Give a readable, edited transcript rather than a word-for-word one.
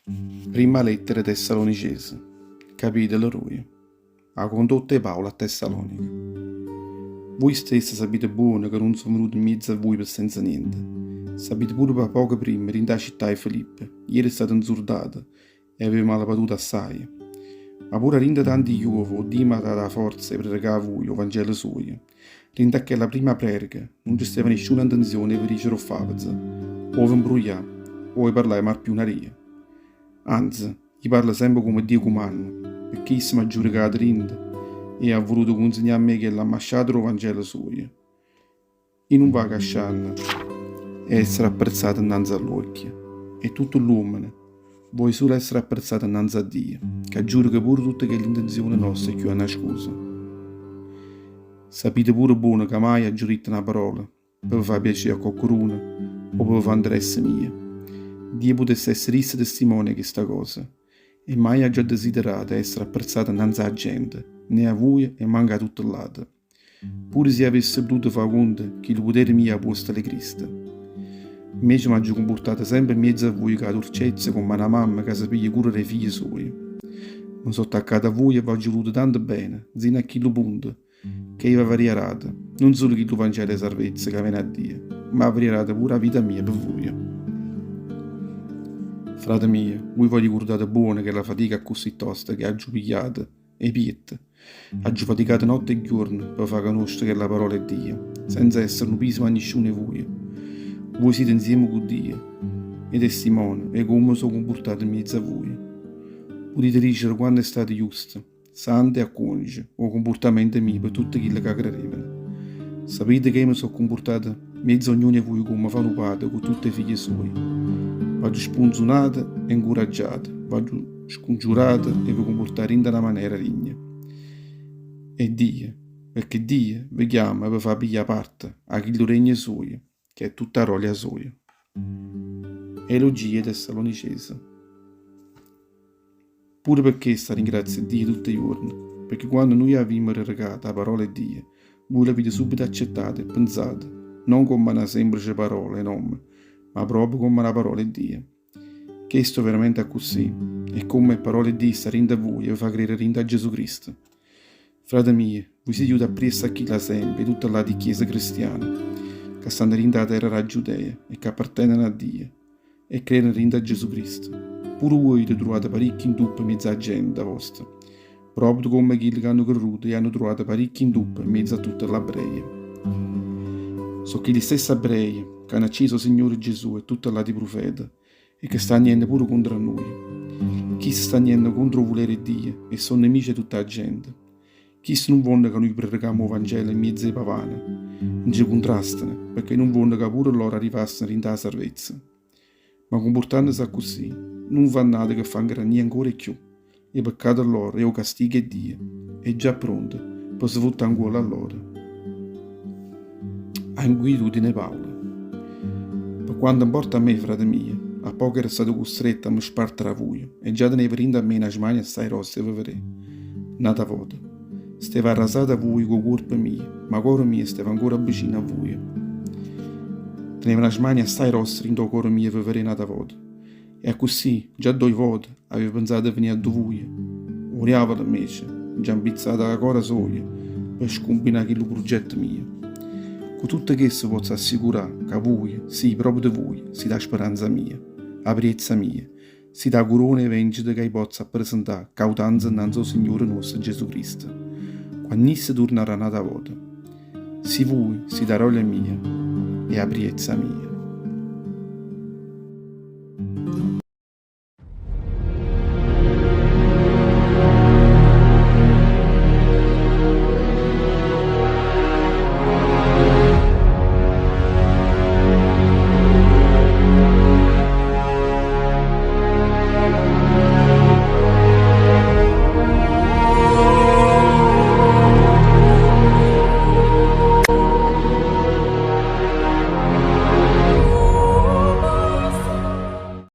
Prima lettera ai Tessalonicesi, capitolo 2. A condotta di Paolo a Tessalonica. Voi stessi sapete buono che non sono venuto in mezzo a voi per senza niente. Sapete pure per poco prima, in da città di Filippi, ieri è stato insultato e aveva malapatuto assai. Ma pure rinda tanti giovani, Dio mi ha dato la forza per predicare a voi il Vangelo suo. Rinda che la prima predica non ci stava nessuna intenzione per dicere favosa, o imbrugliare, o parlare mai più una ria. Anzi, gli parla sempre come Dio comanda, perché egli mi ha giudicato rinda e ha voluto consegnare a me che l'ha masciato il Vangelo suo. E non va a casciarne e essere apprezzato innanzi all'occhio. E tutto l'uomo vuole solo essere apprezzato innanzi a Dio, che giudica pure tutte le intenzioni nostre che hanno scusa. Sapete pure buono che mai ha giurito una parola per far piacere a qualcuno o per fare interesse mio. Dio potesse essere il testimone di questa cosa e mai ha già desiderato essere apprezzato innanzi alla gente, né a voi e manca a tutto il lato. Pure se avesse potuto fare conto che il potere mio ha posto alle Cristo. Invece mi ha comportato sempre in mezzo a voi con la dolcezza come una mamma che sapeva cura dei figli suoi. Mi sono attaccato a voi e vi ho voluto tanto bene, sino a quello punto, che io avrei variato, non solo che il Vangelo di salvezza che viene a Dio, ma avrei variato pure la vita mia per voi. Frate mio, voi vi ricordate buono che la fatica è così tosta che ha giubigliato e piette, ha faticato notte e giorno per far conoscere che la parola è Dio, senza essere un peso a nessuno di voi. Voi siete insieme con Dio e testimone e come sono comportato in mezzo a voi. Potete dicere quando è stato giusto, santo e acconige o comportamento mio per tutti quelli che credevano. Sapete che mi sono comportato in mezzo a ognuno di voi come fanno padre con tutti i figli suoi. Vado spunzonato e incoraggiato, vado scongiurato e vi comportare in una maniera rigna. E Dio, perché Dio vi chiama per far pigliare parte a chi lo regna suo, che è tutta rolia sua. Elogie Tessalonicesi. Pure perché sta ringrazia Dio tutti i giorni, perché quando noi abbiamo regalato la parola di Dio, voi l'avete subito accettata e pensata, non come una semplice parola e nome, ma proprio come una parola di Dio. Questo veramente è così, e come parola di Dio sta rinda a voi e vi fa credere rinda a Gesù Cristo. Frate miei, voi siete aiuti appresso a chi la sempre, tutta la di chiesa cristiana, che stanno rinda a terra della Giudea e che appartengono a Dio, e credono rinda a Gesù Cristo. Pure voi trovate parecchi intoppi in mezzo a gente vostra, proprio come quelli che hanno creduto e hanno trovato parecchi intoppi in mezzo a tutta l'Abreia. Sono quegli stessi ebrei che hanno acceso il Signore Gesù e tutta la di profeta e che stanno niente pure contro noi. Chi si sta niente contro il volere di Dio e sono nemici di tutta la gente. Chi non vuole che noi predichiamo il Vangelo in mezzo ai pavani, non ci contrastano perché non vuole che pure loro arrivassero in tale salvezza. Ma comportandosi così, non fa nada che fa ingranire ancora più. Il peccato loro e il castigo è Dio, è già pronto per svuotare ancora a loro. A inquietudine Paolo. Per quanto importa a me, frate mio, a poco era stato costretto a mi spartere a voi, e già teneva rinda a me una smania assai rossa e vedere. Nata volta. Stava arrasata a voi con il corpo mio, ma il cuore mio stava ancora vicino a voi. Teneva una smania assai rossa rinda il cuore mio e vedere nata volta. E così, già 2 volte, avevo pensato di venire a voi. Odiavo invece, già ambizzata la cora soia, per scombinare il progetto mio. Con tutto questo posso assicurare che a voi, sì, proprio di voi, si dà speranza mia, apriezza mia, si dà corona e vendita che posso presentare cautanza innanzi al Signore nostro Gesù Cristo, quando essa tornerà nata volta. Si voi, si dà rolia mia e apriezza mia.